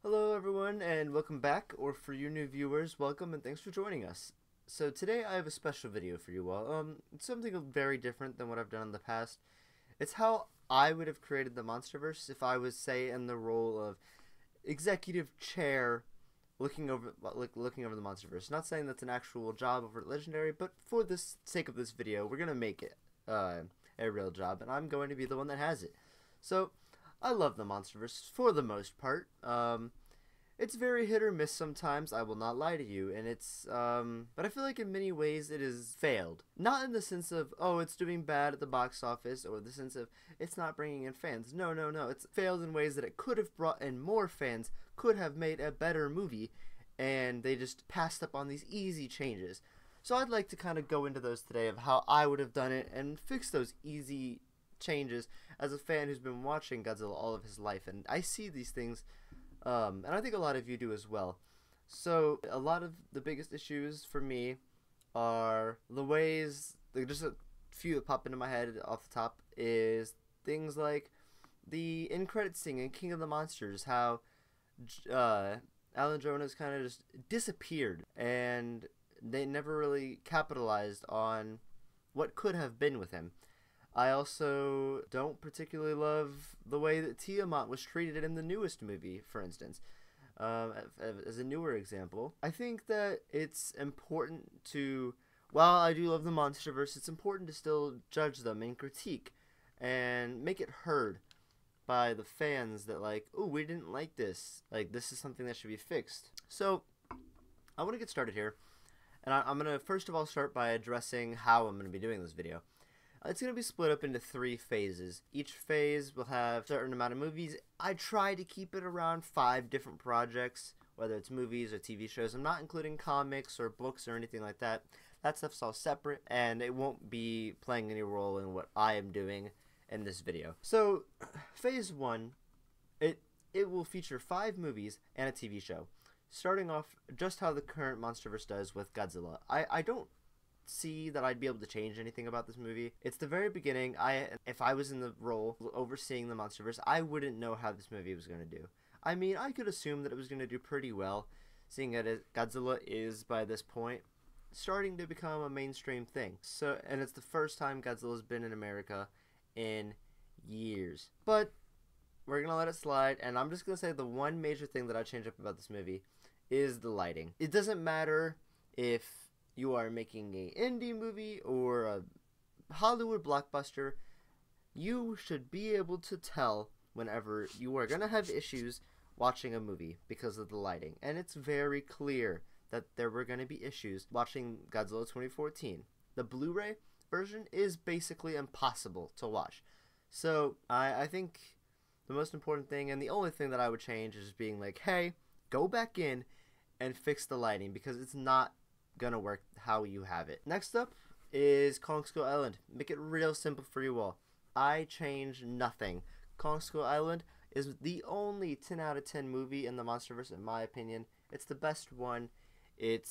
Hello, everyone, and welcome back, or for you new viewers, welcome and thanks for joining us. So today I have a special video for you all. It's something very different than what I've done in the past. It's how I would have created the Monsterverse if I was, say, in the role of executive chair, looking over the Monsterverse. Not saying that's an actual job over at Legendary, but for the sake of this video, we're gonna make it a real job, and I'm going to be the one that has it. So I love the Monsterverse for the most part. It's very hit or miss sometimes, I will not lie to you, and but I feel like in many ways it has failed. Not in the sense of, oh, it's doing bad at the box office, or the sense of it's not bringing in fans. No, no, no, it's failed in ways that it could have brought in more fans, could have made a better movie, and they just passed up on these easy changes. So I'd like to kind of go into those today of how I would have done it and fix those easy changes as a fan who's been watching Godzilla all of his life, and I see these things and I think a lot of you do as well. So a lot of the biggest issues for me are the ways, like just a few that pop into my head off the top, is things like the end credit scene in King of the Monsters, how Alan Jonas kind of just disappeared, and they never really capitalized on what could have been with him. I also don't particularly love the way that Tiamat was treated in the newest movie, for instance. As a newer example, I think that it's important to, while I do love the Monsterverse, it's important to still judge them and critique and make it heard by the fans that, like, oh, we didn't like this. Like, this is something that should be fixed. So, I want to get started here. And I'm going to first of all start by addressing how I'm going to be doing this video. It's going to be split up into 3 phases. Each phase will have a certain amount of movies. I try to keep it around 5 different projects, whether it's movies or TV shows. I'm not including comics or books or anything like that. That stuff's all separate, and it won't be playing any role in what I am doing in this video. So, phase 1, it will feature 5 movies and a TV show, starting off just how the current Monsterverse does with Godzilla. I don't see that I'd be able to change anything about this movie. It's the very beginning. If I was in the role overseeing the Monsterverse, I wouldn't know how this movie was going to do. I mean, I could assume that it was going to do pretty well, seeing that Godzilla is, by this point, starting to become a mainstream thing. So, and it's the first time Godzilla's been in America in years. But we're going to let it slide, and I'm just going to say the one major thing that I change up about this movie is the lighting. It doesn't matter if you are making an indie movie or a Hollywood blockbuster, you should be able to tell whenever you are going to have issues watching a movie because of the lighting. And it's very clear that there were going to be issues watching Godzilla 2014. The Blu-ray version is basically impossible to watch. So I think the most important thing, and the only thing that I would change, is being like, hey, go back in and fix the lighting because it's not gonna work how you have it. Next up is Kong Skull Island. Make it real simple for you all. I change nothing. Kong Skull Island is the only 10 out of 10 movie in the Monsterverse, in my opinion. It's the best one. It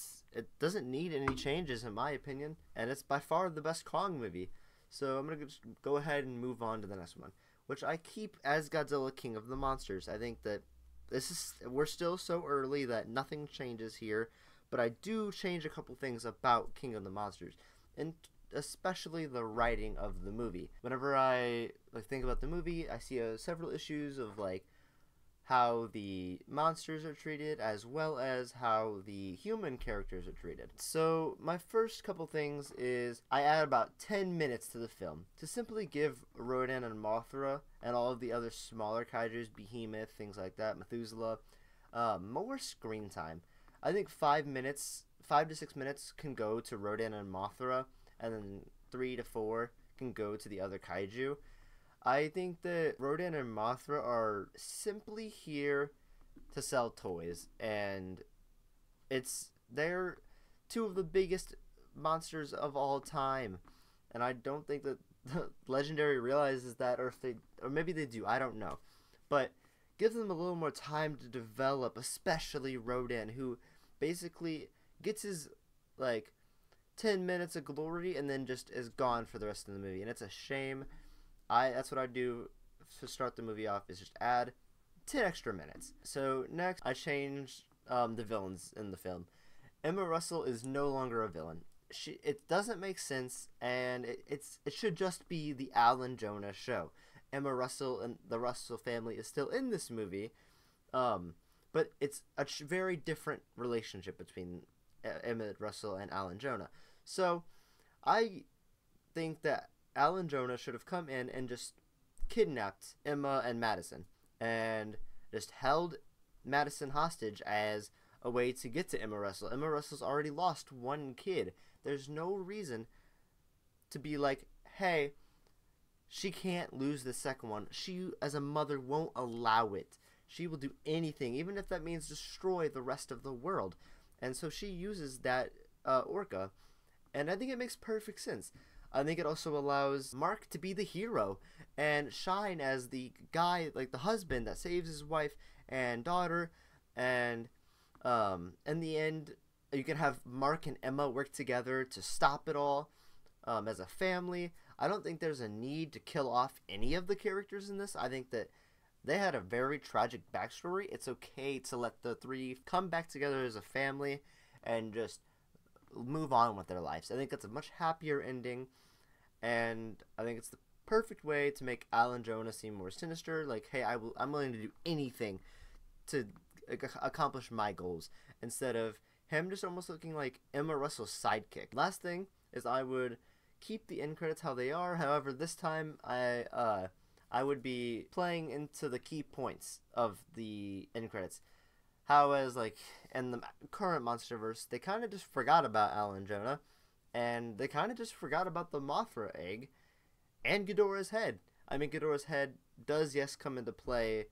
doesn't need any changes, in my opinion, and it's by far the best Kong movie. So I'm gonna just go ahead and move on to the next one, which I keep as Godzilla King of the Monsters. I think that we're still so early that nothing changes here. But I do change a couple things about King of the Monsters, and especially the writing of the movie. Whenever I think about the movie, I see several issues of how the monsters are treated, as well as how the human characters are treated. So my first couple things is I add about 10 minutes to the film to simply give Rodan and Mothra and all of the other smaller kaijus, Behemoth, things like that, Methuselah, more screen time. I think 5 to 6 minutes can go to Rodan and Mothra, and then 3 to 4 can go to the other kaiju. I think that Rodan and Mothra are simply here to sell toys, and they're 2 of the biggest monsters of all time, and I don't think that Legendary realizes that, or maybe they do, I don't know, but give them a little more time to develop, especially Rodan, who basically gets his 10 minutes of glory and then just is gone for the rest of the movie, and it's a shame. That's what I do to start the movie off, is just add 10 extra minutes. So next, I changed the villains in the film. Emma Russell is no longer a villain. It doesn't make sense, and it should just be the Alan Jonah show. Emma Russell and the Russell family is still in this movie, but it's a very different relationship between Emma Russell and Alan Jonah. So I think that Alan Jonah should have come in and just kidnapped Emma and Madison and just held Madison hostage as a way to get to Emma Russell. Emma Russell's already lost one kid. There's no reason to be like, hey, she can't lose the second one. She, as a mother, won't allow it. She will do anything, even if that means destroy the rest of the world. And so she uses that orca, and I think it makes perfect sense. I think it also allows Mark to be the hero and shine as the guy, like the husband that saves his wife and daughter. And in the end, you can have Mark and Emma work together to stop it all as a family. I don't think there's a need to kill off any of the characters in this. I think that they had a very tragic backstory. It's okay to let the three come back together as a family and just move on with their lives. I think that's a much happier ending, and I think it's the perfect way to make Alan Jonah seem more sinister. Like, hey, I'm willing to do anything to accomplish my goals, instead of him just almost looking like Emma Russell's sidekick. Last thing is, I would keep the end credits how they are. However, this time I would be playing into the key points of the end credits. How, as like in the current Monsterverse, they kind of just forgot about Alan Jonah, and they kind of just forgot about the Mothra egg and Ghidorah's head. I mean, Ghidorah's head does, yes, come into play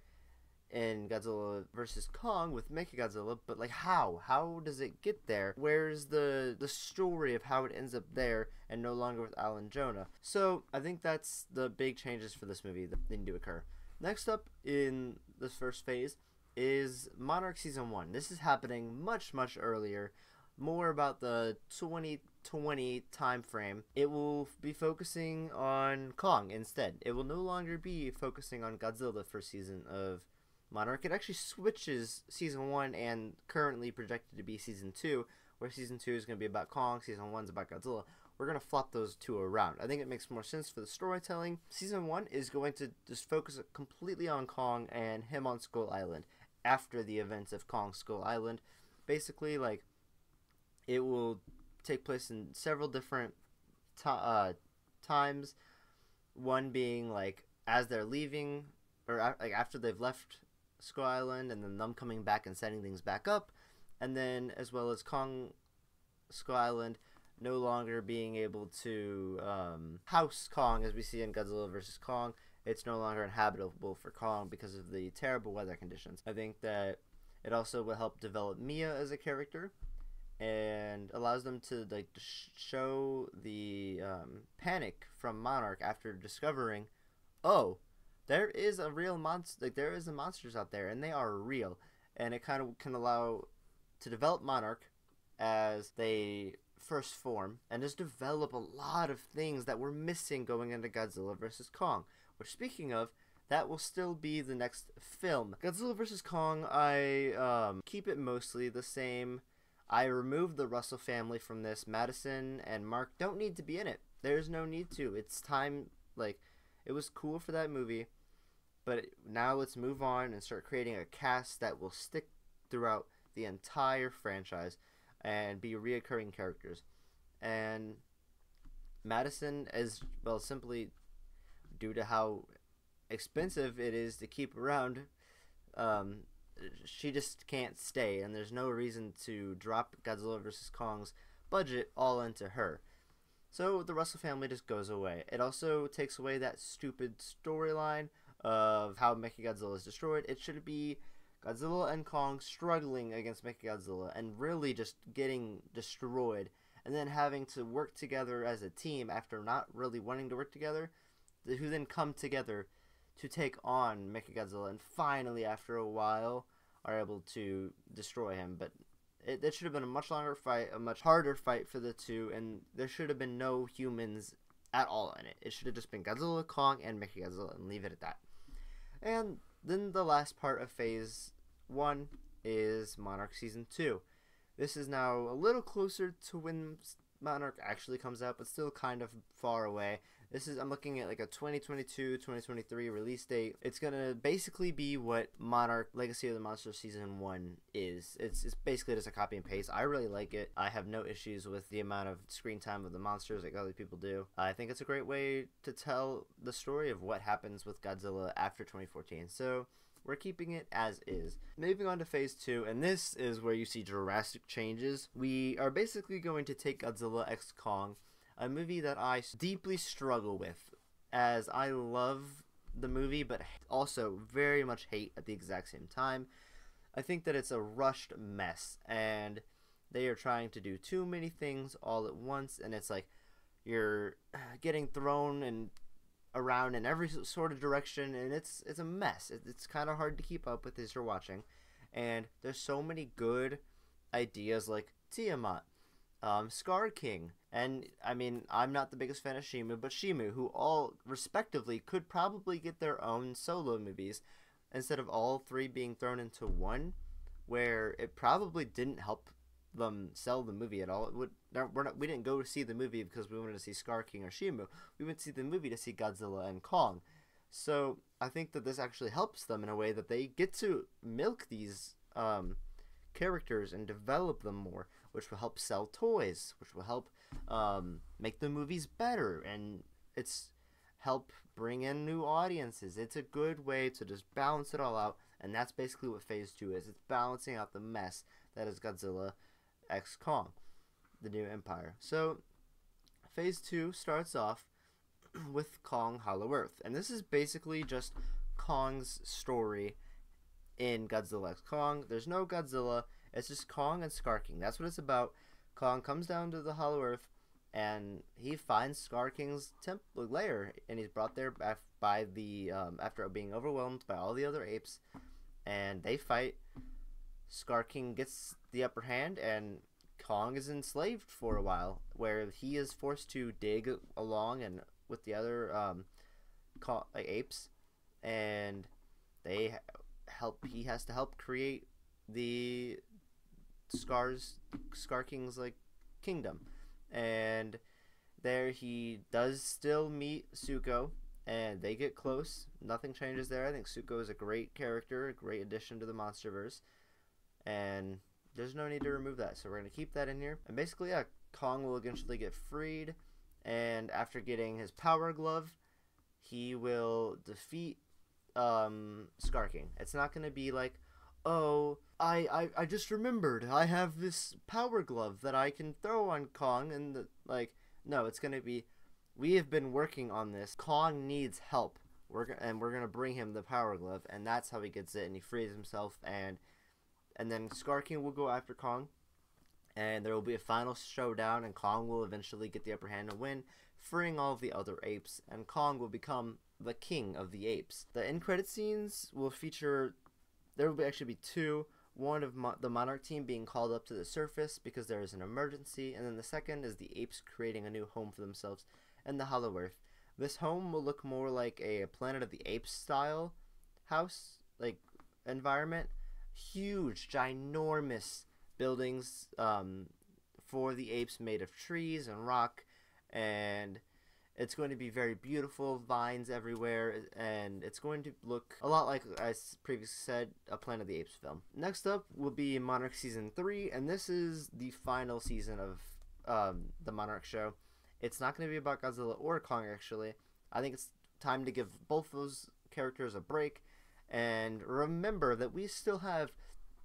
in Godzilla vs. Kong with Mechagodzilla, but like how does it get there? Where's the story of how it ends up there and no longer with Alan Jonah? So I think that's the big changes for this movie that need to occur. Next up in this first phase is Monarch Season 1. This is happening much earlier, more about the 2020 time frame. It will be focusing on Kong instead. It will no longer be focusing on Godzilla for season of Monarch. It actually switches season 1 and currently projected to be season 2, where season 2 is going to be about Kong, season 1 is about Godzilla. We're going to flop those two around. I think it makes more sense for the storytelling. Season 1 is going to just focus completely on Kong and him on Skull Island after the events of Kong Skull Island. Basically, like, it will take place in several different times. One being like as they're leaving, or like after they've left Skull Island, and then them coming back and setting things back up, and then as well as Kong Skull Island no longer being able to house Kong as we see in Godzilla vs. Kong. It's no longer inhabitable for Kong because of the terrible weather conditions. I think that it also will help develop Mia as a character and allows them to like show the panic from Monarch after discovering, oh, there is a real monster, like there is a monsters out there, and they are real. And it kind of can allow to develop Monarch as they first form, and just develop a lot of things that were missing going into Godzilla vs. Kong. Which, speaking of, that will still be the next film. Godzilla vs. Kong, I keep it mostly the same. I removed the Russell family from this. Madison and Mark don't need to be in it. There's no need to. It's time, like, it was cool for that movie. But now let's move on and start creating a cast that will stick throughout the entire franchise and be reoccurring characters. And Madison, as well, simply due to how expensive it is to keep around, she just can't stay, and there's no reason to drop Godzilla vs. Kong's budget all into her. So the Russell family just goes away. It also takes away that stupid storyline of how Mechagodzilla is destroyed. It should be Godzilla and Kong struggling against Mechagodzilla and really just getting destroyed, and then having to work together as a team after not really wanting to work together, who then come together to take on Mechagodzilla, and finally, after a while, are able to destroy him. But it should have been a much longer fight, a much harder fight for the two, and there should have been no humans at all in it. It should have just been Godzilla, Kong, and Mechagodzilla, and leave it at that. And then the last part of Phase 1 is Monarch Season 2. This is now a little closer to when Monarch actually comes out, but still kind of far away. I'm looking at like a 2022-2023 release date. It's gonna basically be what Monarch Legacy of the Monsters Season 1 is. It's basically just a copy and paste. I really like it. I have no issues with the amount of screen time of the monsters like other people do. I think it's a great way to tell the story of what happens with Godzilla after 2014. So we're keeping it as is. Moving on to Phase 2, and this is where you see drastic changes. We are basically going to take Godzilla x Kong, a movie that I deeply struggle with, as I love the movie but also very much hate at the exact same time. I think that it's a rushed mess, and they are trying to do too many things all at once, and it's like you're getting thrown and around in every sort of direction, and it's a mess. It's kind of hard to keep up with as you're watching, and there's so many good ideas like Tiamat, Scar King, and I mean, I'm not the biggest fan of Shimu, but Shimu, who all respectively could probably get their own solo movies instead of all three being thrown into one, where it probably didn't help them sell the movie at all. We didn't go to see the movie because we wanted to see Scar King or Shimu. We went to see the movie to see Godzilla and Kong. So I think that this actually helps them in a way that they get to milk these characters and develop them more, which will help sell toys, which will help make the movies better, and it's help bring in new audiences. It's a good way to just balance it all out, and that's basically what Phase 2 is. It's balancing out the mess that is Godzilla x Kong, the new empire. So Phase 2 starts off with Kong Hollow Earth, and this is basically just Kong's story in Godzilla x Kong. There's no Godzilla, it's just Kong and Scar King. That's what it's about. Kong comes down to the Hollow Earth, and he finds Scar King's lair, and he's brought there by the after being overwhelmed by all the other apes, and they fight. Scar King gets the upper hand, and Kong is enslaved for a while, where he is forced to dig along and with the other apes, and he has to help create the Scar King's kingdom. And there he does still meet Zuko, and they get close. Nothing changes there. I think Zuko is a great character, a great addition to the Monsterverse, and there's no need to remove that, so we're going to keep that in here. And basically, yeah, Kong will eventually get freed, and after getting his power glove, he will defeat Scar King. It's not going to be like, oh, I just remembered I have this power glove that I can throw on Kong, and no, it's going to be, we have been working on this. Kong needs help. We're going to bring him the power glove, and that's how he gets it, and he frees himself, and then Scar King will go after Kong, and there will be a final showdown, and Kong will eventually get the upper hand and win, freeing all of the other apes, and Kong will become the king of the apes. The end credit scenes will feature, there will actually be two. One of the Monarch team being called up to the surface because there is an emergency, and then the second is the apes creating a new home for themselves in the Hollow Earth. This home will look more like a Planet of the Apes style house, environment. Huge, ginormous buildings for the apes made of trees and rock, and it's going to be very beautiful, vines everywhere, and it's going to look a lot like, as previously said, a Planet of the Apes film. Next up will be Monarch Season 3, and this is the final season of the Monarch show. It's not going to be about Godzilla or Kong, actually. I think it's time to give both those characters a break, and remember that we still have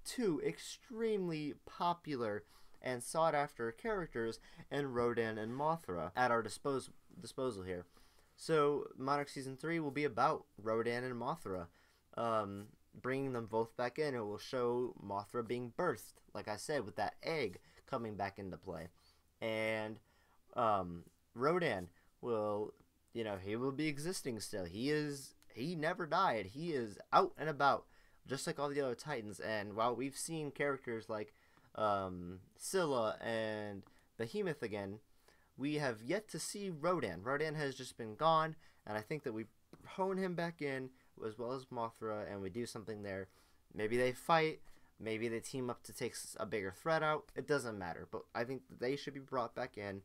two extremely popular and sought-after characters in Rodan and Mothra at our disposal here. So Monarch Season 3 will be about Rodan and Mothra, bringing them both back in. It will show Mothra being birthed, like I said, with that egg coming back into play. And Rodan will, he will be existing still. He never died. He is out and about, just like all the other Titans. And while we've seen characters like Scylla and Behemoth again, we have yet to see Rodan. Rodan has just been gone, and I think that we hone him back in as well as Mothra, and we do something there. Maybe they fight, maybe they team up to take a bigger threat out. It doesn't matter, but I think that they should be brought back in.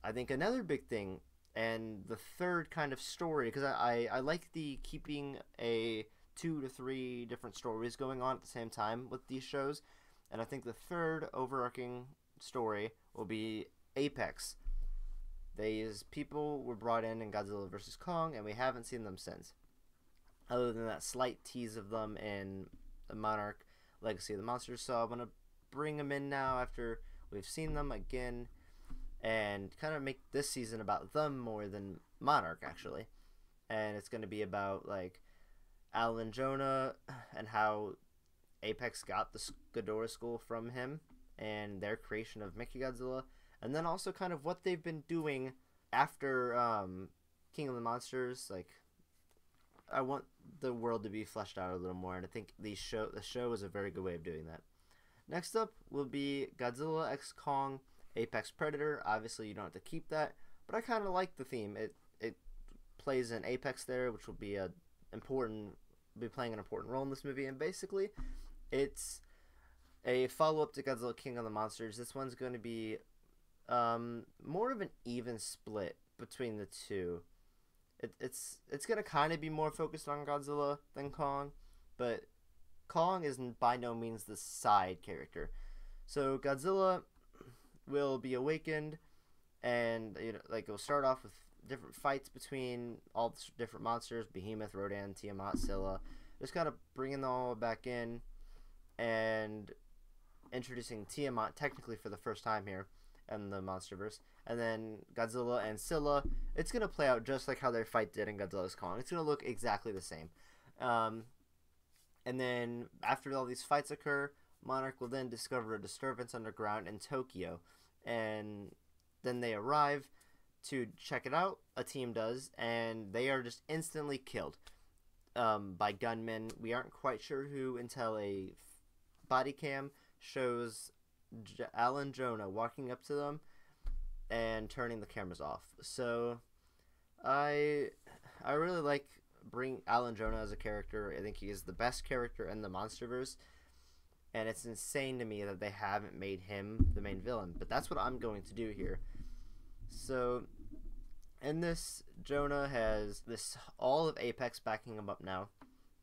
I think another big thing, and the third kind of story, because I like the keeping a 2 to 3 different stories going on at the same time with these shows, and I think the third overarching story will be Apex. These people were brought in Godzilla vs. Kong, and we haven't seen them since. Other than that slight tease of them in the Monarch Legacy of the Monsters. So I'm going to bring them in now after we've seen them again, and kind of make this season about them more than Monarch, actually. And it's going to be about, like, Alan Jonah and how Apex got the Ghidorah Skull from him, and their creation of Mechagodzilla. And then also kind of what they've been doing after King of the Monsters. Like, I want the world to be fleshed out a little more, and I think the show is a very good way of doing that. Next up will be Godzilla x Kong Apex Predator. Obviously, you don't have to keep that, but I kind of like the theme. It plays an Apex there, which will be playing an important role in this movie, and basically, it's a follow-up to Godzilla King of the Monsters. This one's going to be more of an even split between the two. It's going to kind of be more focused on Godzilla than Kong, but Kong is by no means the side character. So Godzilla will be awakened, and like it'll start off with different fights between all the different monsters: Behemoth, Rodan, Tiamat, Scylla. Just kind of bringing them all back in and introducing Tiamat technically for the first time here in the Monsterverse. And then Godzilla and Scylla, it's going to play out just like how their fight did in Godzilla's Kong. It's going to look exactly the same. And then after all these fights occur, Monarch will then discover a disturbance underground in Tokyo. And then they arrive to check it out. A team does, and they are just instantly killed by gunmen. We aren't quite sure who until a body cam shows Alan Jonah walking up to them and turning the cameras off. So I really like bring Alan Jonah as a character. I think he is the best character in the Monsterverse, and it's insane to me that they haven't made him the main villain, but that's what I'm going to do here. So in this, Jonah has all of Apex backing him up now,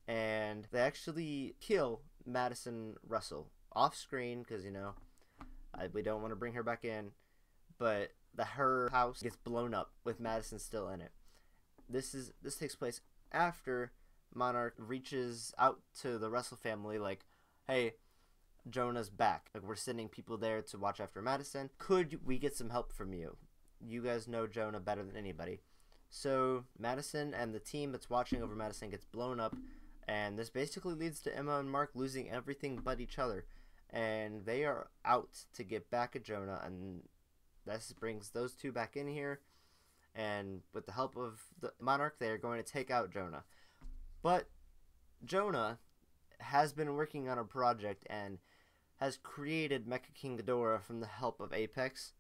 and they actually kill Madison Russell off screen because we don't want to bring her back in, but her house gets blown up with Madison still in it. This takes place after Monarch reaches out to the Russell family, like, hey, Jonah's back. Like, we're sending people there to watch after Madison. Could we get some help from you? You guys know Jonah better than anybody. So Madison and the team that's watching over Madison gets blown up, and this basically leads to Emma and Mark losing everything but each other, and they are out to get back at Jonah, and this brings those two back in here, and with the help of the Monarch, they are going to take out Jonah. But Jonah has been working on a project and has created Mecha King Ghidorah from the help of Apex,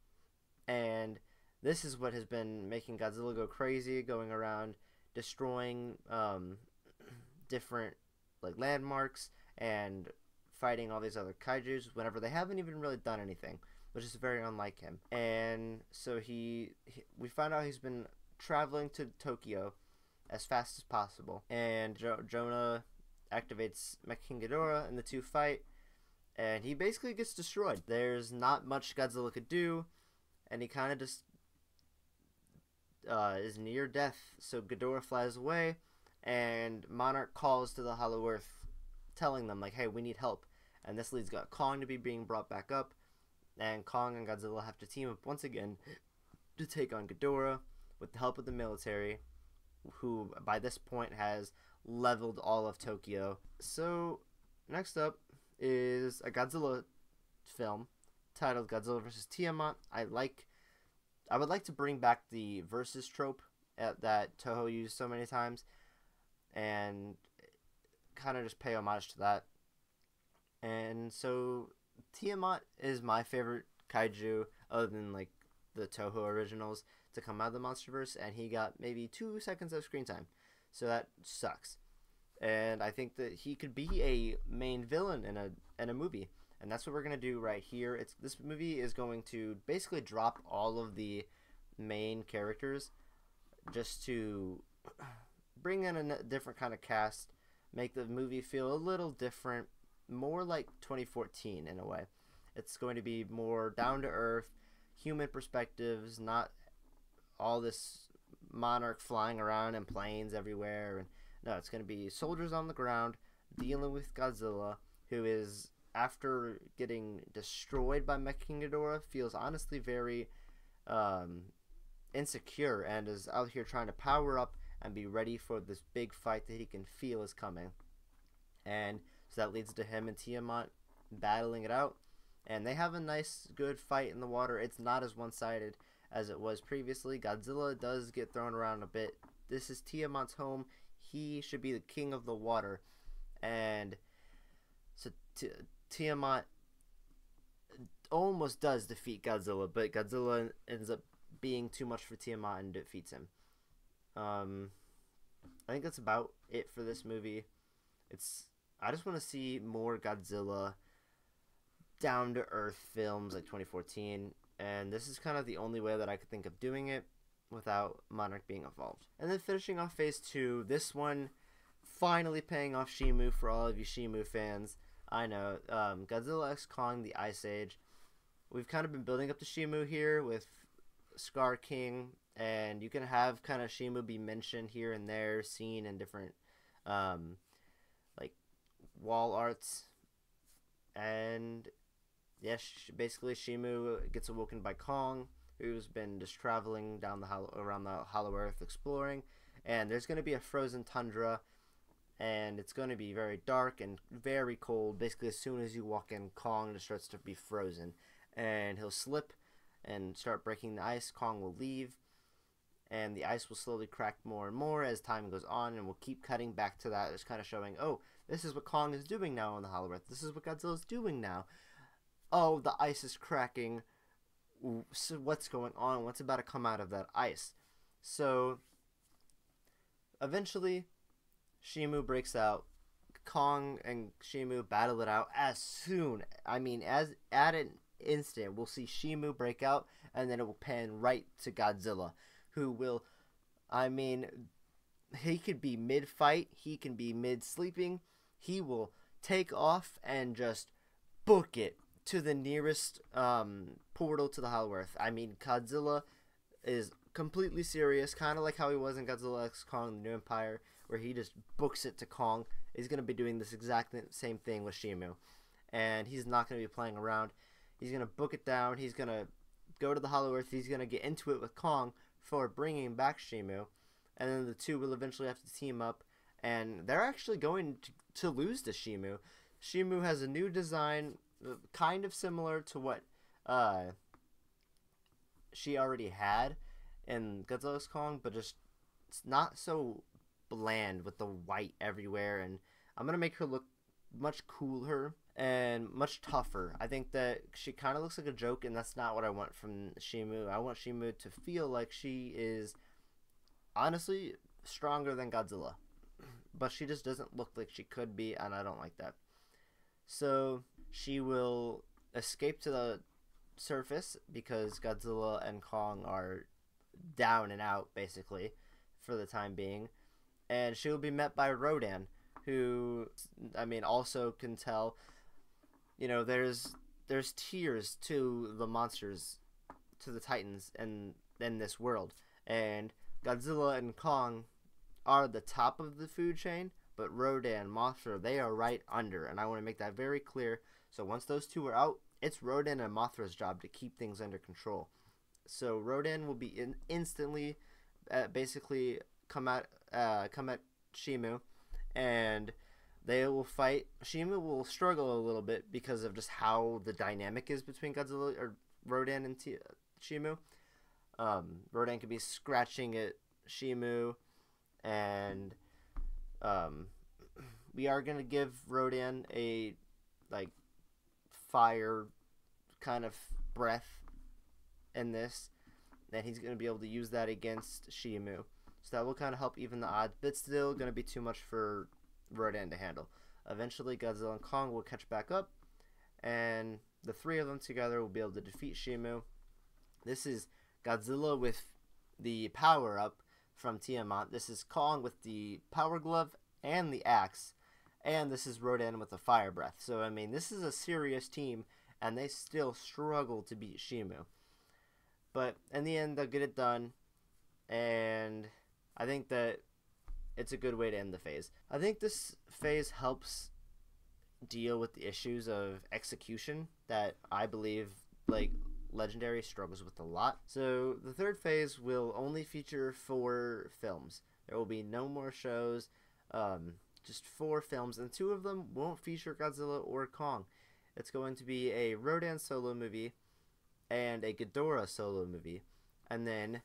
and this is what has been making Godzilla go crazy, going around destroying different landmarks and fighting all these other kaijus whenever they haven't even really done anything, which is very unlike him. And so we find out he's been traveling to Tokyo as fast as possible, and Jonah activates Mecha King Ghidorah, and the two fight, and he basically gets destroyed. There's not much Godzilla could do, and he kind of just is near death. So Ghidorah flies away, and Monarch calls to the Hollow Earth, telling them, like, hey, we need help. And this leads Kong to be being brought back up, and Kong and Godzilla have to team up once again to take on Ghidorah with the help of the military, who by this point has leveled all of Tokyo. So next up is a Godzilla film titled Godzilla vs. Tiamat. I would like to bring back the versus trope that Toho used so many times, and kind of just pay homage to that. And so Tiamat is my favorite kaiju, other than like the Toho originals, to come out of the Monsterverse, and he got maybe 2 seconds of screen time, so that sucks. and I think that he could be a main villain in a movie, and that's what we're gonna do right here. This movie is going to basically drop all of the main characters just to bring in a different kind of cast, make the movie feel a little different, more like 2014 in a way. It's going to be more down to earth, human perspectives, not all this monarch flying around and planes everywhere. And no, it's going to be soldiers on the ground dealing with Godzilla, who is, after getting destroyed by Mecha Ghidorah, feels honestly very insecure and is out here trying to power up and be ready for this big fight that he can feel is coming. And so that leads to him and Tiamat battling it out. And they have a nice, good fight in the water. It's not as one-sided as it was previously. Godzilla does get thrown around a bit. This is Tiamat's home. He should be the king of the water. And so Tiamat almost does defeat Godzilla, but Godzilla ends up being too much for Tiamat and defeats him. I think that's about it for this movie. I just want to see more Godzilla down to earth films like 2014, and this is kind of the only way that I could think of doing it without Monarch being involved. And then finishing off phase 2, this one finally paying off Shimu for all of you Shimu fans. I know, Godzilla x Kong the Ice Age. We've kind of been building up to Shimu here with Scar King, and you can have kind of Shimu be mentioned here and there, seen in different like wall arts. And yes, basically Shimu gets awoken by Kong, who's been just traveling down around the Hollow Earth exploring, and there's going to be a frozen tundra, and it's going to be very dark and very cold. Basically, as soon as you walk in, Kong just starts to be frozen, and he'll slip and start breaking the ice. Kong will leave, and the ice will slowly crack more and more as time goes on, and we'll keep cutting back to that. It's kind of showing, oh, this is what Kong is doing now on the Hollow Earth. This is what Godzilla's doing now. Oh, the ice is cracking. So what's going on? What's about to come out of that ice? So eventually Shimu breaks out. Kong and Shimu battle it out as at an instant. We'll see Shimu break out, and then it will pan right to Godzilla, who will, he could be mid-fight, he can be mid-sleeping, he will take off and just book it to the nearest portal to the Hollow Earth. Godzilla is completely serious, kind of like how he was in Godzilla x Kong the New Empire, where he just books it to Kong. He's going to be doing this exact same thing with Shimu, and he's not going to be playing around. He's going to book it down. He's going to go to the Hollow Earth. He's going to get into it with Kong for bringing back Shimu, and then the two will eventually have to team up, and they're actually going to lose to Shimu. Shimu has a new design, kind of similar to what she already had in Godzilla x Kong, but just it's not so bland with the white everywhere, and I'm going to make her look much cooler and much tougher. I think that she kind of looks like a joke, and that's not what I want from Shimu. I want Shimu to feel like she is honestly stronger than Godzilla, but she just doesn't look like she could be, and I don't like that. So she will escape to the surface because Godzilla and Kong are down and out basically for the time being, and she will be met by Rodan, who also can tell, there's tiers to the monsters, to the Titans in this world, and Godzilla and Kong are the top of the food chain, but Rodan, Mothra, they are right under, and I want to make that very clear. So once those two are out, it's Rodan and Mothra's job to keep things under control. So Rodan will be instantly basically come at Shimu, and they will fight. Shimu will struggle a little bit because of just how the dynamic is between Rodan and Shimu. Rodan could be scratching at Shimu, and we are going to give Rodan a fire kind of breath in this, and he's going to be able to use that against Shimu. So that will kind of help even the odds, but it's still going to be too much for Rodan to handle. Eventually, Godzilla and Kong will catch back up, and the three of them together will be able to defeat Shimu. This is Godzilla with the power up from Tiamat. This is Kong with the power glove and the axe. And this is Rodan with the fire breath. So, I mean, this is a serious team, and they still struggle to beat Shimu. But in the end, they'll get it done, and I think that it's a good way to end the phase. I think this phase helps deal with the issues of execution that I believe, like, Legendary struggles with a lot. So the third phase will only feature 4 films. There will be no more shows, just 4 films, and 2 of them won't feature Godzilla or Kong. It's going to be a Rodan solo movie and a Ghidorah solo movie, and then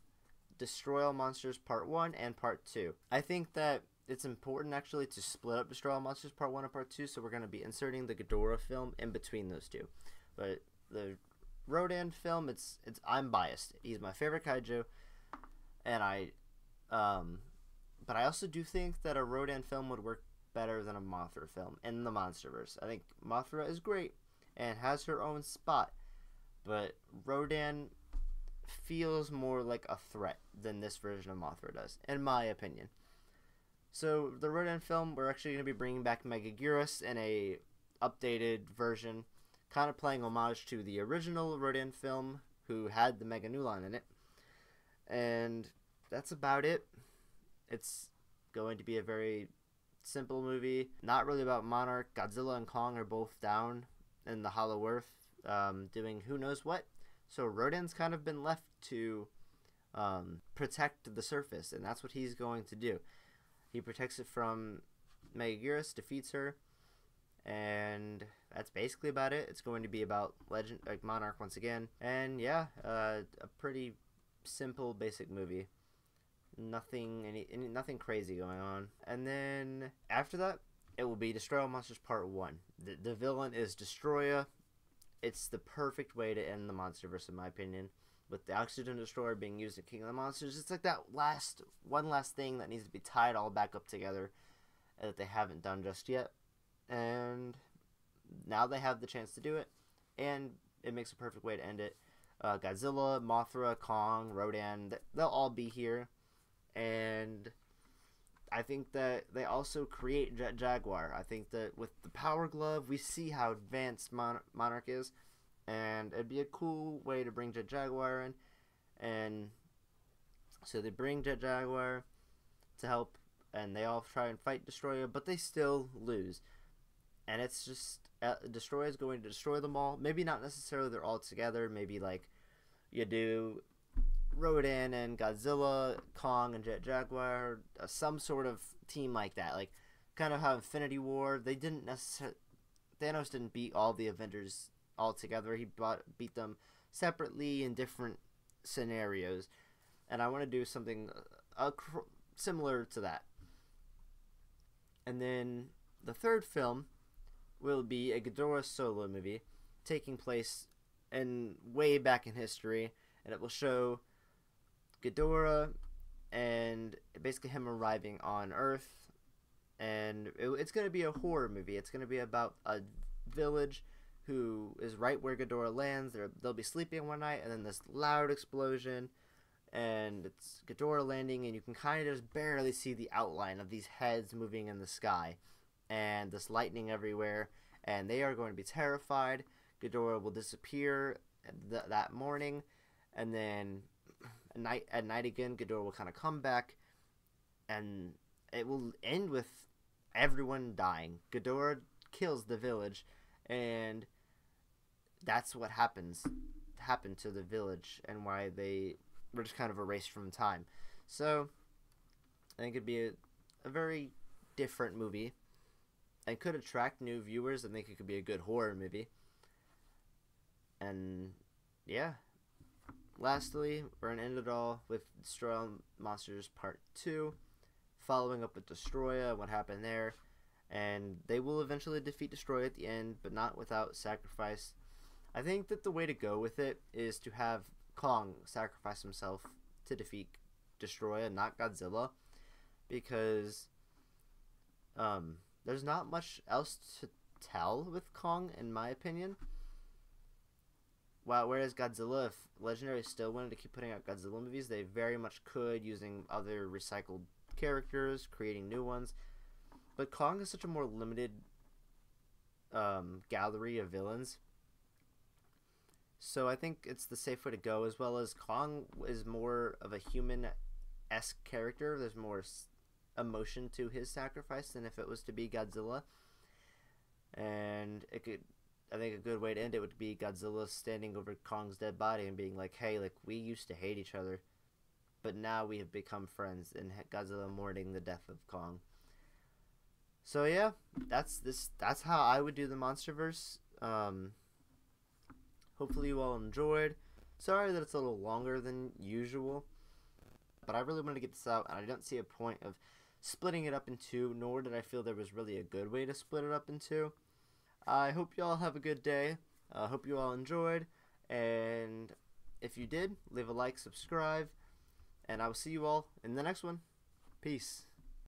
Destroy All Monsters Part 1 and Part 2. I think that it's important actually to split up Destroy All Monsters Part 1 and Part 2, so we're going to be inserting the Ghidorah film in between those two. But the Rodan film, I'm biased. He's my favorite kaiju, and but I also do think that a Rodan film would work better than a Mothra film in the Monsterverse. I think Mothra is great and has her own spot, but Rodan feels more like a threat than this version of Mothra does, in my opinion. So the Rodan film, we're actually going to be bringing back Megaguirus in a updated version, kind of playing homage to the original Rodan film, who had the Meganulon in it. And that's about it. It's going to be a very simple movie, not really about Monarch. Godzilla and Kong are both down in the Hollow Earth, doing who knows what. So Rodan's kind of been left to protect the surface, and that's what he's going to do. He protects it from Megaguirus, defeats her, and that's basically about it. It's going to be about Monarch once again, and yeah, a pretty simple, basic movie. Nothing crazy going on. And then after that, it will be Destroy All Monsters Part 1. The villain is Destroya. It's the perfect way to end the Monsterverse, in my opinion. With the Oxygen Destroyer being used in King of the Monsters, it's like that one last thing that needs to be tied all back up together that they haven't done just yet. And now they have the chance to do it, and it makes a perfect way to end it. Godzilla, Mothra, Kong, Rodan, they'll all be here. And I think that they also create Jet Jaguar. I think that with the Power Glove, we see how advanced Monarch is, and it'd be a cool way to bring Jet Jaguar in. And so they bring Jet Jaguar to help, and they all try and fight Destroyer, but they still lose. And it's just, Destroyer is going to destroy them all. Maybe not necessarily they're all together. Maybe like you do Rodan and Godzilla, Kong and Jet Jaguar, some sort of team like that. Like kind of how Infinity War, they didn't necessarily, Thanos didn't beat all the Avengers all together. He beat them separately in different scenarios. And I want to do something similar to that. And then the third film will be a Ghidorah solo movie taking place in way back in history, and it will show Ghidorah and basically him arriving on Earth, and it's going to be a horror movie. It's going to be about a village who is right where Ghidorah lands. They'll be sleeping one night, and then this loud explosion, and it's Ghidorah landing, and you can kind of just barely see the outline of these heads moving in the sky, and this lightning everywhere, and they are going to be terrified. Ghidorah will disappear that morning, and then at night again, Ghidorah will kind of come back, and it will end with everyone dying. Ghidorah kills the village, and that's what happened to the village, and why they were just kind of erased from time. So I think it'd be a very different movie, and could attract new viewers. I think it could be a good horror movie. And yeah, lastly, we're going to end it all with Destroy All Monsters Part 2, following up with Destroya and what happened there. And they will eventually defeat Destroya at the end, but not without sacrifice. I think that the way to go with it is to have Kong sacrifice himself to defeat Destroya, not Godzilla, because there's not much else to tell with Kong, in my opinion. Well, whereas Godzilla, if Legendary still wanted to keep putting out Godzilla movies, they very much could, using other recycled characters, creating new ones. But Kong is such a more limited gallery of villains. So I think it's the safe way to go, as well as Kong is more of a human-esque character. There's more emotion to his sacrifice than if it was to be Godzilla. And I think a good way to end it would be Godzilla standing over Kong's dead body and being like, hey, like, we used to hate each other, but now we have become friends, and Godzilla mourning the death of Kong. So yeah, that's how I would do the Monsterverse. Hopefully you all enjoyed. Sorry that it's a little longer than usual, but I really wanted to get this out, and I don't see a point of splitting it up in two, nor did I feel there was really a good way to split it up in two. I hope you all have a good day. I hope you all enjoyed, and if you did, leave a like, subscribe, and I will see you all in the next one. Peace.